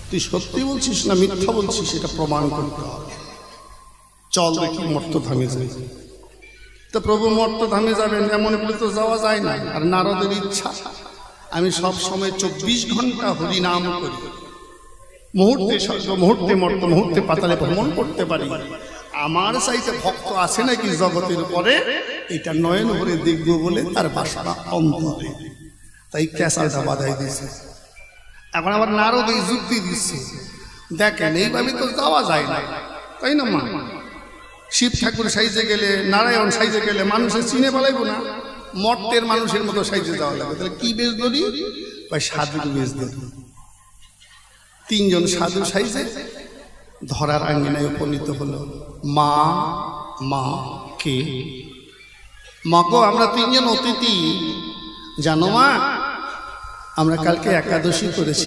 তুই সত্যি বলছিস না মিথ্যা বলছিস এটা প্রমাণ করতে হবে। চল দেখি মর্তধামে যাই। তো প্রভু মর্তধামে যাবেন এমন বলে তো যাওয়া যায় না। আর নারদের ইচ্ছা, আমি সব সময় 24 ঘন্টা হরিনাম করি, মুহূর্তে স্বর্গ, মুহূর্তে মর্ত, মুহূর্তে পাতালে ভ্রমণ করতে পারি। আমার চাইতে ভক্ত আছে নাকি জগতের পরে, এটা নয়ন ভরে দেখবো বলে তার বাসনা অন্তরে, তাই ক্যাসালটা বাধাই দিয়েছে। এখন আবার নারদ এই যুক্তি দিচ্ছে, দেখেন এইভাবে তো যাওয়া যায় না, তাই না মা? শিব ঠাকুর সাইজে গেলে, নারায়ণ সাইজে গেলে মানুষের চিনে পালাইব না, মর্তের মানুষের মতো সাইজে যাওয়া লাগবে। তাহলে কি বেশ ধরি? বা সাধুর বেশ ধরি। 3 জন সাধু সাইজে ধরার আঙ্গিনায় উপনীত হলো। মা, মা কে? মা গো, আমরা 3 জন অতিথি, জানো মা, আমরা কালকে একাদশী করেছি।